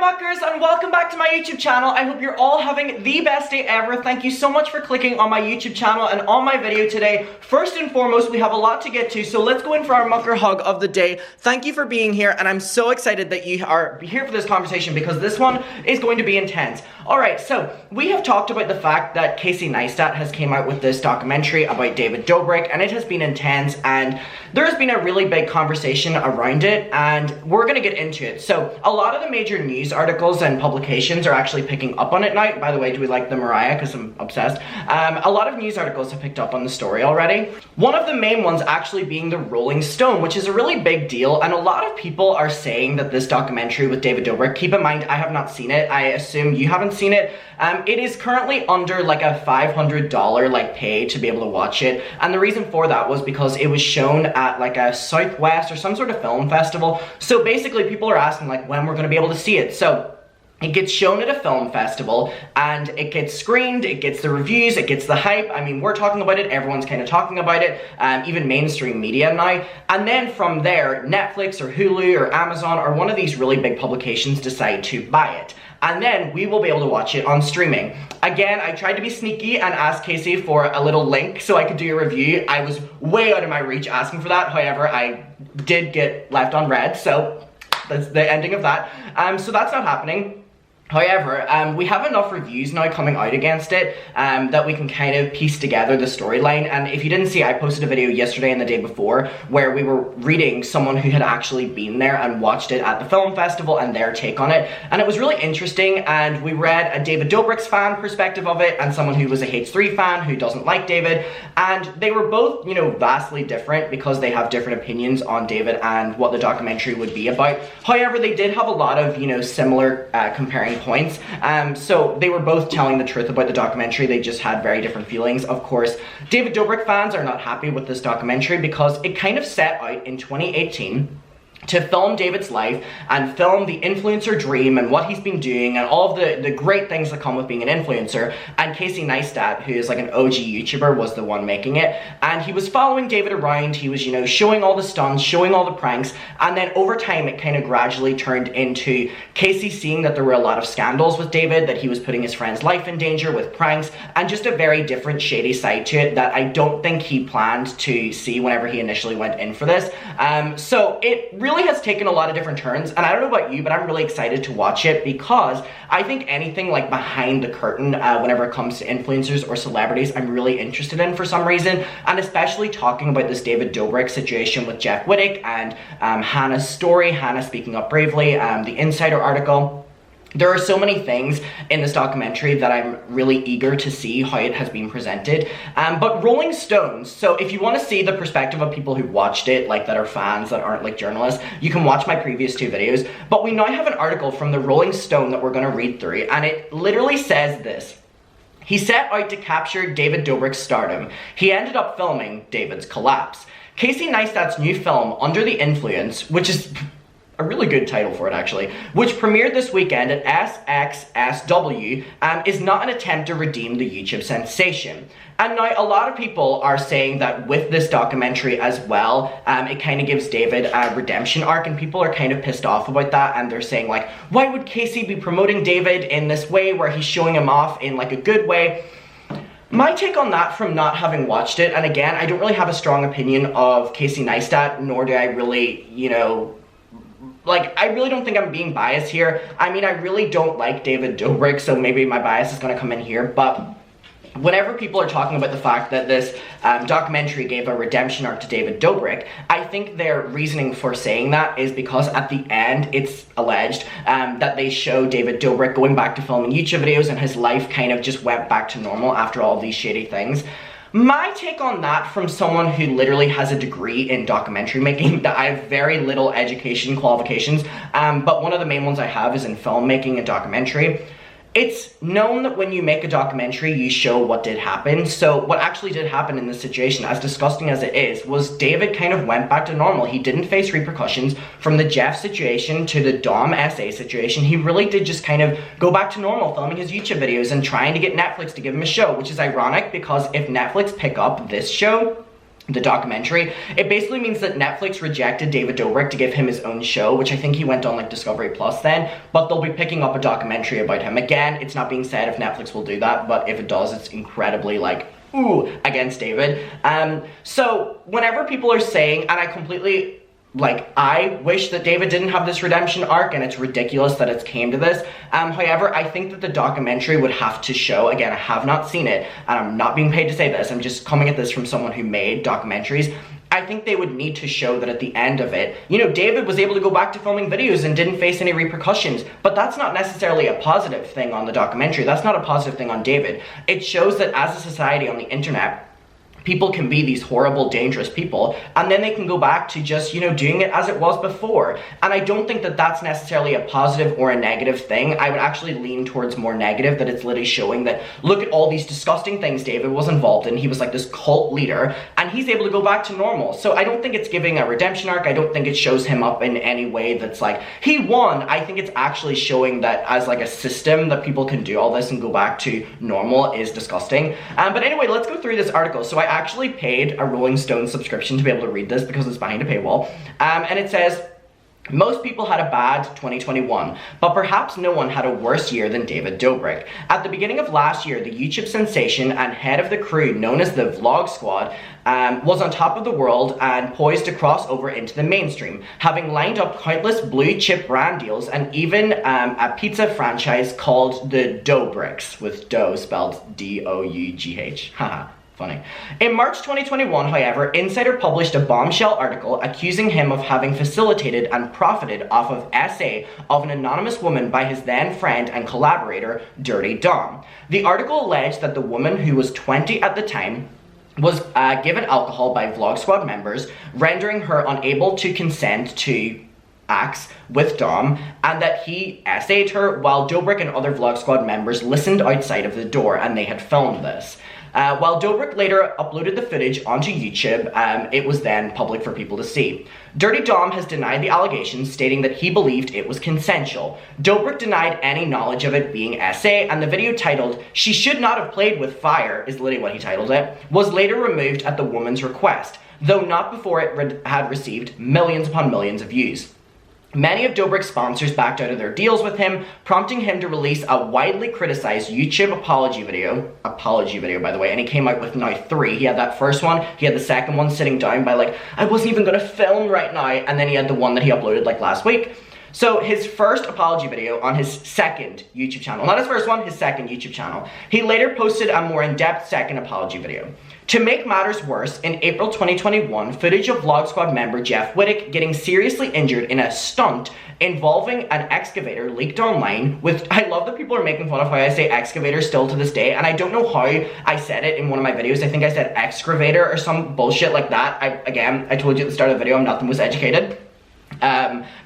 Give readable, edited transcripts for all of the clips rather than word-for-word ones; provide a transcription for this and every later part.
muckers, and welcome back to my YouTube channel. I hope you're all having the best day ever. Thank you so much for clicking on my YouTube channel and on my video today. First and foremost, we have a lot to get to, so let's go in for our mucker hug of the day. Thank you for being here, and I'm so excited that you are here for this conversation because this one is going to be intense. Alright, so we have talked about the fact that Casey Neistat has came out with this documentary about David Dobrik, and it has been intense, and there has been a really big conversation around it, and we're going to get into it. So a lot of the major news articles and publications are actually picking up on it now. By the way, do we like the Mariah? Because I'm obsessed. A lot of news articles have picked up on the story already. One of the main ones actually being the Rolling Stone, which is a really big deal, and a lot of people are saying that this documentary with David Dobrik, keep in mind I have not seen it, I assume you haven't seen it, it is currently under like a $500 like pay to be able to watch it, and the reason for that was because it was shown at like a Southwest or some sort of film festival. So basically people are asking like when we're going to be able to see it. So it gets shown at a film festival, and it gets screened, it gets the reviews, it gets the hype. I mean, we're talking about it, everyone's kind of talking about it, even mainstream media now. And then from there, Netflix or Hulu or Amazon or one of these really big publications decide to buy it. And then we will be able to watch it on streaming. Again, I tried to be sneaky and asked Casey for a little link so I could do a review. I was way out of my reach asking for that. However, I did get left on red, so that's the ending of that. So that's not happening. However, we have enough reviews now coming out against it that we can kind of piece together the storyline. And if you didn't see, I posted a video yesterday and the day before where we were reading someone who had actually been there and watched it at the film festival and their take on it. And it was really interesting, and we read a David Dobrik's fan perspective of it and someone who was a H3 fan who doesn't like David. And they were both, you know, vastly different because they have different opinions on David and what the documentary would be about. However, they did have a lot of, you know, similar comparing points. So they were both telling the truth about the documentary, they just had very different feelings. Of course, David Dobrik fans are not happy with this documentary because it kind of set out in 2018 to film David's life and film the influencer dream and what he's been doing and all of the great things that come with being an influencer. And Casey Neistat, who is like an OG YouTuber, was the one making it. And he was following David around, he was, you know, showing all the stunts, showing all the pranks, and then over time it kind of gradually turned into Casey seeing that there were a lot of scandals with David, that he was putting his friend's life in danger with pranks, and just a very different shady side to it that I don't think he planned to see whenever he initially went in for this. So it really has taken a lot of different turns, and I don't know about you, but I'm really excited to watch it because I think anything like behind the curtain whenever it comes to influencers or celebrities I'm really interested in for some reason, and especially talking about this David Dobrik situation with Jeff Wittick and Hannah's story, Hannah speaking up bravely, the Insider article. There are so many things in this documentary that I'm really eager to see how it has been presented. But Rolling Stones, so if you want to see the perspective of people who watched it, like that are fans, that aren't like journalists, you can watch my previous two videos. But we now have an article from the Rolling Stone that we're going to read through, and it literally says this. He set out to capture David Dobrik's stardom. He ended up filming David's collapse. Casey Neistat's new film, Under the Influence, which is a really good title for it actually, which premiered this weekend at SXSW, is not an attempt to redeem the YouTube sensation. And now a lot of people are saying that with this documentary as well, it kind of gives David a redemption arc, and people are kind of pissed off about that, and they're saying like, why would Casey be promoting David in this way where he's showing him off in like a good way? My take on that from not having watched it, and again, I don't really have a strong opinion of Casey Neistat, nor do I really, you know, like, I really don't think I'm being biased here. I mean, I really don't like David Dobrik, so maybe my bias is going to come in here, but whenever people are talking about the fact that this documentary gave a redemption arc to David Dobrik, I think their reasoning for saying that is because at the end, it's alleged that they show David Dobrik going back to filming YouTube videos and his life kind of just went back to normal after all these shady things. My take on that from someone who literally has a degree in documentary making, that I have very little education qualifications, but one of the main ones I have is in filmmaking and documentary. It's known that when you make a documentary, you show what did happen. So what actually did happen in this situation, as disgusting as it is, was David kind of went back to normal. He didn't face repercussions from the Jeff situation to the Dom SA situation. He really did just kind of go back to normal, filming his YouTube videos and trying to get Netflix to give him a show, which is ironic because if Netflix pick up this show, the documentary. It basically means that Netflix rejected David Dobrik to give him his own show, which I think he went on like Discovery Plus then, but they'll be picking up a documentary about him. Again, it's not being said if Netflix will do that, but if it does, it's incredibly like, ooh, against David. So whenever people are saying, and I completely, like, I wish that David didn't have this redemption arc, and it's ridiculous that it's came to this. However, I think that the documentary would have to show, again, I have not seen it, and I'm not being paid to say this, I'm just coming at this from someone who made documentaries. I think they would need to show that at the end of it, you know, David was able to go back to filming videos and didn't face any repercussions, but that's not necessarily a positive thing on the documentary. That's not a positive thing on David. It shows that as a society on the internet, people can be these horrible, dangerous people, and then they can go back to just, you know, doing it as it was before. And I don't think that that's necessarily a positive or a negative thing. I would actually lean towards more negative, that it's literally showing that, look at all these disgusting things David was involved in. He was like this cult leader, and he's able to go back to normal. So I don't think it's giving a redemption arc. I don't think it shows him up in any way that's like, he won. I think it's actually showing that as like a system that people can do all this and go back to normal is disgusting. But anyway, let's go through this article. So I actually paid a Rolling Stone subscription to be able to read this because it's behind a paywall. And it says, most people had a bad 2021, but perhaps no one had a worse year than David Dobrik. At the beginning of last year, the YouTube sensation and head of the crew known as the Vlog Squad was on top of the world and poised to cross over into the mainstream, having lined up countless blue chip brand deals and even a pizza franchise called the Dobriks, with dough spelled D-O-U-G-H. Haha. Funny. In March 2021, however, Insider published a bombshell article accusing him of having facilitated and profited off of SA of an anonymous woman by his then friend and collaborator, Dirty Dom. The article alleged that the woman, who was 20 at the time, was given alcohol by Vlog Squad members, rendering her unable to consent to acts with Dom, and that he SA'd her while Dobrik and other Vlog Squad members listened outside of the door, and they had filmed this. While Dobrik later uploaded the footage onto YouTube, it was then public for people to see. Dirty Dom has denied the allegations, stating that he believed it was consensual. Dobrik denied any knowledge of it being SA, and the video titled, "She Should Not Have Played With Fire," is literally what he titled it, was later removed at the woman's request, though not before it had received millions upon millions of views. Many of Dobrik's sponsors backed out of their deals with him, prompting him to release a widely criticized YouTube apology video, by the way, and he came out with now 3. He had that first one, he had the second one sitting down by like, I wasn't even gonna film right now, and then he had the one that he uploaded like last week. So his first apology video on his second YouTube channel, not his first one, his second YouTube channel. He later posted a more in-depth second apology video. To make matters worse, in April 2021, footage of Vlog Squad member Jeff Wittick getting seriously injured in a stunt involving an excavator leaked online with, I love that people are making fun of how I say excavator still to this day, and I don't know how I said it in one of my videos. I think I said excavator or some bullshit like that. I told you at the start of the video I'm not the most educated.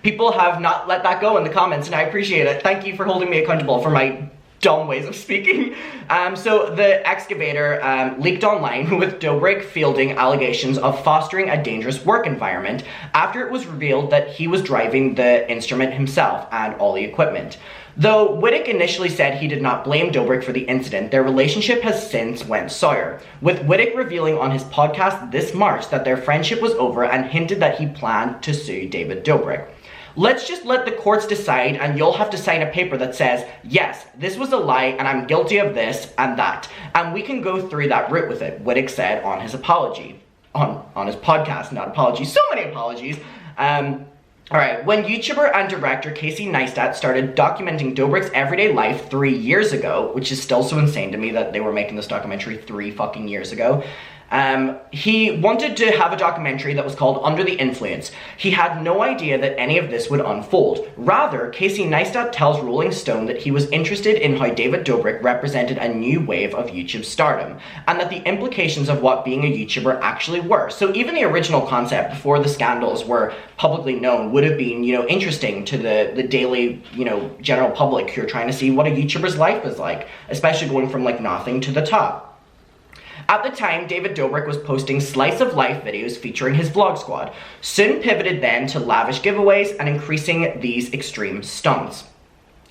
People have not let that go in the comments, and I appreciate it. Thank you for holding me accountable for my dumb ways of speaking. So the excavator leaked online with Dobrik fielding allegations of fostering a dangerous work environment after it was revealed that he was driving the instrument himself and all the equipment. Though Wittick initially said he did not blame Dobrik for the incident, their relationship has since went sour, with Wittick revealing on his podcast this March that their friendship was over and hinted that he planned to sue David Dobrik. Let's just let the courts decide, and you'll have to sign a paper that says, yes, this was a lie and I'm guilty of this and that. And we can go through that route with it, Wittick said on his apology. On his podcast, not apology. So many apologies. Alright, when YouTuber and director Casey Neistat started documenting Dobrik's everyday life 3 years ago, which is still so insane to me that they were making this documentary 3 fucking years ago, he wanted to have a documentary that was called Under the Influence. He had no idea that any of this would unfold. Rather, Casey Neistat tells Rolling Stone that he was interested in how David Dobrik represented a new wave of YouTube stardom, and that the implications of what being a YouTuber actually were. So even the original concept, before the scandals were publicly known, would have been, you know, interesting to the daily, you know, general public who are trying to see what a YouTuber's life is like, especially going from like nothing to the top. At the time, David Dobrik was posting slice-of-life videos featuring his Vlog Squad, soon pivoted then to lavish giveaways and increasing these extreme stunts.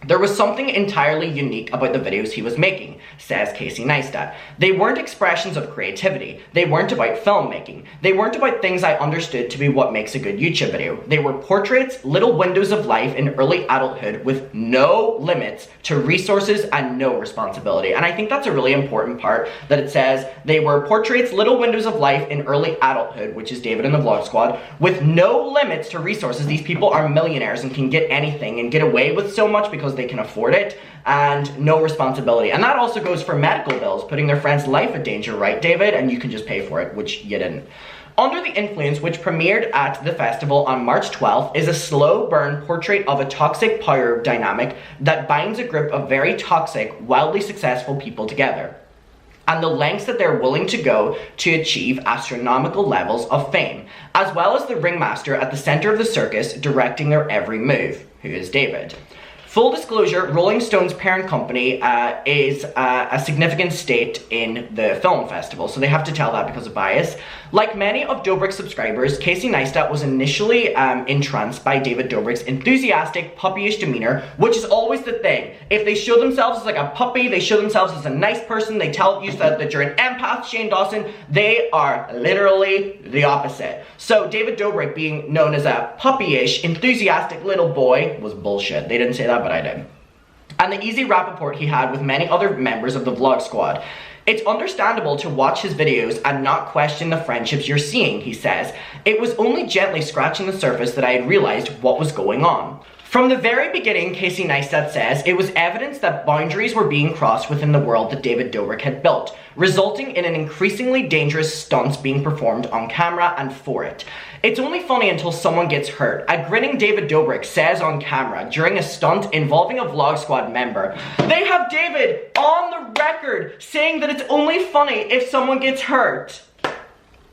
There was something entirely unique about the videos he was making, says Casey Neistat. They weren't expressions of creativity. They weren't about filmmaking. They weren't about things I understood to be what makes a good YouTube video. They were portraits, little windows of life in early adulthood with no limits to resources and no responsibility. And I think that's a really important part, that it says they were portraits, little windows of life in early adulthood, which is David and the Vlog Squad, with no limits to resources. These people are millionaires and can get anything and get away with so much because they can afford it, and no responsibility. And that also goes for medical bills, putting their friend's life in danger, right, David? And you can just pay for it, which you didn't. Under the Influence, which premiered at the festival on March 12th, is a slow burn portrait of a toxic power dynamic that binds a group of very toxic, wildly successful people together, and the lengths that they're willing to go to achieve astronomical levels of fame, as well as the ringmaster at the center of the circus directing their every move, who is David. Full disclosure, Rolling Stone's parent company is a significant state in the film festival, so they have to tell that because of bias. Like many of Dobrik's subscribers, Casey Neistat was initially entranced by David Dobrik's enthusiastic, puppyish demeanor, which is always the thing. If they show themselves as like a puppy, they show themselves as a nice person, they tell you that you're an empath, Shane Dawson, they are literally the opposite. So David Dobrik being known as a puppyish, enthusiastic little boy was bullshit. They didn't say that, but I did. And the easy rapport he had with many other members of the Vlog Squad. It's understandable to watch his videos and not question the friendships you're seeing, he says. It was only gently scratching the surface that I had realized what was going on. From the very beginning, Casey Neistat says, it was evidence that boundaries were being crossed within the world that David Dobrik had built, resulting in an increasingly dangerous stunts being performed on camera and for it. It's only funny until someone gets hurt. A grinning David Dobrik says on camera during a stunt involving a Vlog Squad member. They have David on the record saying that it's only funny if someone gets hurt.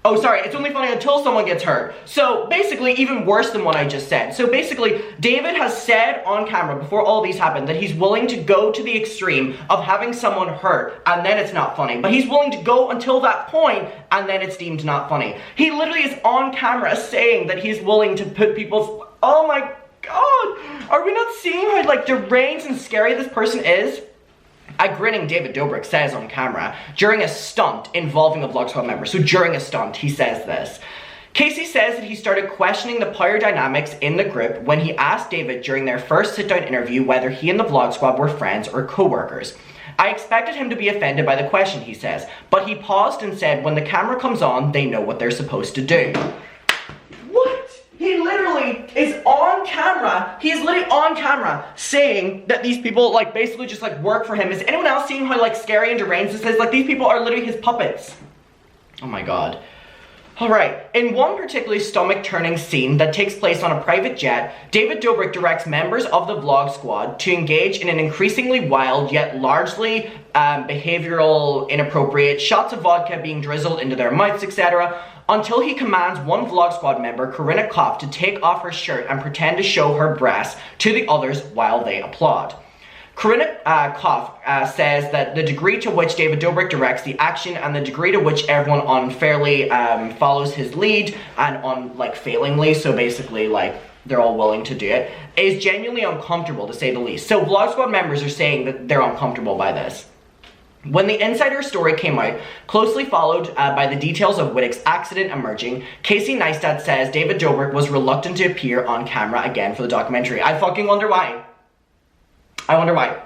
Oh, sorry, it's only funny until someone gets hurt. So basically, even worse than what I just said. So basically, David has said on camera before all these happened that he's willing to go to the extreme of having someone hurt, and then it's not funny. But he's willing to go until that point, and then it's deemed not funny. He literally is on camera saying that he's willing to put people's... Oh my god! Are we not seeing how, like, deranged and scary this person is? A grinning David Dobrik says on camera during a stunt involving a Vlog Squad member. So during a stunt, he says this. Casey says that he started questioning the power dynamics in the group when he asked David during their first sit-down interview whether he and the Vlog Squad were friends or co-workers. I expected him to be offended by the question, he says, but he paused and said when the camera comes on, they know what they're supposed to do. What? He literally is on camera, he is literally on camera saying that these people like basically just like work for him. Is anyone else seeing how like scary and deranged this is? Like these people are literally his puppets. Oh my god. Alright, in one particularly stomach-turning scene that takes place on a private jet, David Dobrik directs members of the Vlog Squad to engage in an increasingly wild yet largely behavioral inappropriate shots of vodka being drizzled into their mouths, etc., until he commands one Vlog Squad member, Corinna Kopf, to take off her shirt and pretend to show her breasts to the others while they applaud. Corinna Kopf says that the degree to which David Dobrik directs the action and the degree to which everyone unfairly follows his lead and failingly, so basically like they're all willing to do it, is genuinely uncomfortable to say the least. So Vlog Squad members are saying that they're uncomfortable by this. When the insider story came out, closely followed by the details of Wittick's accident emerging, Casey Neistat says David Dobrik was reluctant to appear on camera again for the documentary. I fucking wonder why. I wonder why.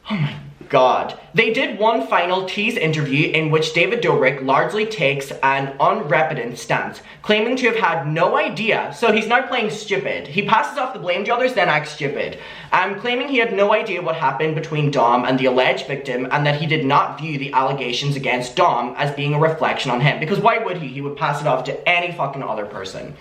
Oh my god. They did one final tease interview in which David Dobrik largely takes an unrepentant stance, claiming to have had no idea. So he's now playing stupid. He passes off the blame to others, then acts stupid. Claiming he had no idea what happened between Dom and the alleged victim, and that he did not view the allegations against Dom as being a reflection on him. Because why would he? He would pass it off to any fucking other person.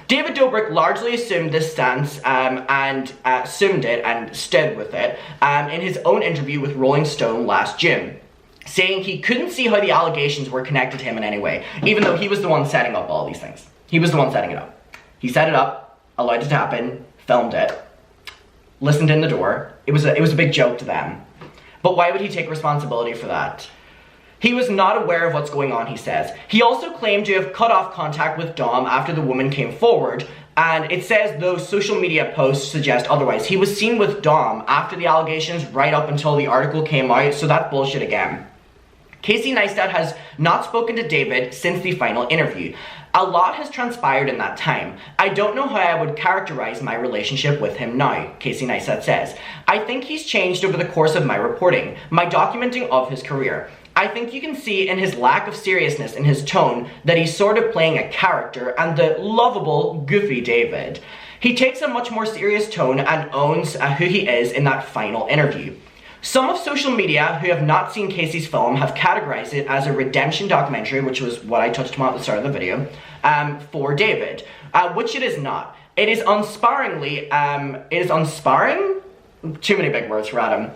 David Dobrik largely assumed this stance assumed it and stood with it in his own interview with Rolling Stone last June, saying he couldn't see how the allegations were connected to him in any way, even though he was the one setting up all these things. He was the one setting it up. He set it up, allowed it to happen, filmed it, listened in the door. It was a big joke to them. But why would he take responsibility for that? He was not aware of what's going on, he says. He also claimed to have cut off contact with Dom after the woman came forward, And it says those social media posts suggest otherwise. He was seen with Dom after the allegations right up until the article came out, so that's bullshit again. Casey Neistat has not spoken to David since the final interview. A lot has transpired in that time. I don't know how I would characterize my relationship with him now, Casey Neistat says. I think he's changed over the course of my reporting, my documenting of his career. I think you can see in his lack of seriousness in his tone that he's sort of playing a character and the lovable, goofy David. He takes a much more serious tone and owns who he is in that final interview. Some of social media who have not seen Casey's film have categorized it as a redemption documentary, which was what I touched on at the start of the video, for David, which it is not. It is unsparingly, unsparing? Too many big words for Adam.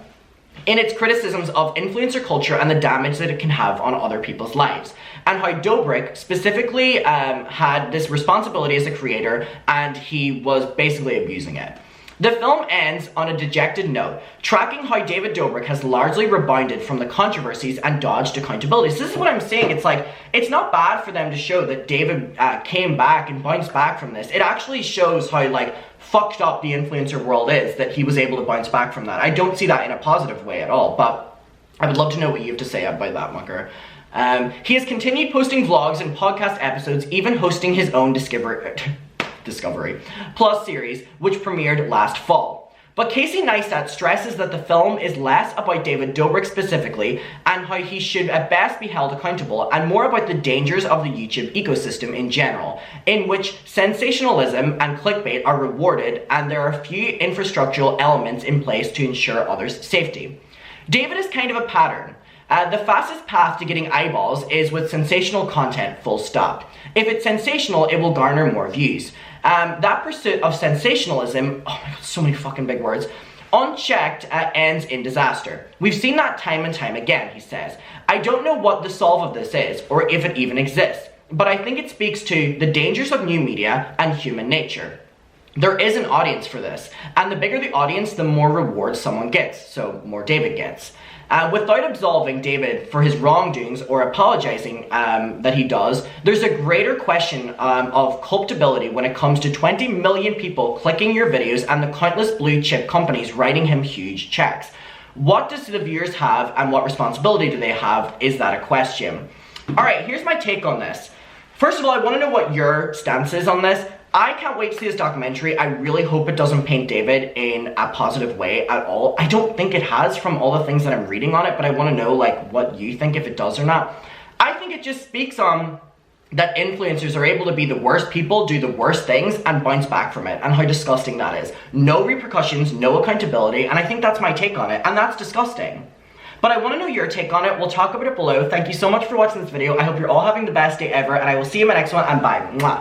In its criticisms of influencer culture and the damage that it can have on other people's lives, and how Dobrik specifically had this responsibility as a creator and he was basically abusing it. The film ends on a dejected note, tracking how David Dobrik has largely rebounded from the controversies and dodged accountability. So this is what I'm saying, it's like, it's not bad for them to show that David came back and bounced back from this. It actually shows how, like, fucked up the influencer world is that he was able to bounce back from that. I don't see that in a positive way at all, but I would love to know what you have to say about that, mucker. He has continued posting vlogs and podcast episodes, even hosting his own Discovery Plus series, which premiered last fall. But Casey Neistat stresses that the film is less about David Dobrik specifically and how he should at best be held accountable, and more about the dangers of the YouTube ecosystem in general, in which sensationalism and clickbait are rewarded and there are few infrastructural elements in place to ensure others' safety. David is kind of a pattern. The fastest path to getting eyeballs is with sensational content, full stop. If it's sensational, it will garner more views. That pursuit of sensationalism, oh my god, so many fucking big words, unchecked ends in disaster. We've seen that time and time again, he says. I don't know what the solve of this is, or if it even exists, but I think it speaks to the dangers of new media and human nature. There is an audience for this, and the bigger the audience, the more rewards someone gets, so more David gets. Without absolving David for his wrongdoings or apologizing that he does, there's a greater question of culpability when it comes to 20 million people clicking your videos and the countless blue chip companies writing him huge checks. What does the viewers have and what responsibility do they have? Is that a question? Alright, here's my take on this. First of all, I want to know what your stance is on this. I can't wait to see this documentary. I really hope it doesn't paint David in a positive way at all. I don't think it has from all the things that I'm reading on it, but I want to know like what you think, if it does or not. I think it just speaks on that influencers are able to be the worst people, do the worst things, and bounce back from it, and how disgusting that is. No repercussions, no accountability, and I think that's my take on it, and that's disgusting. But I want to know your take on it. We'll talk about it below. Thank you so much for watching this video. I hope you're all having the best day ever, and I will see you in my next one, and bye. Mwah.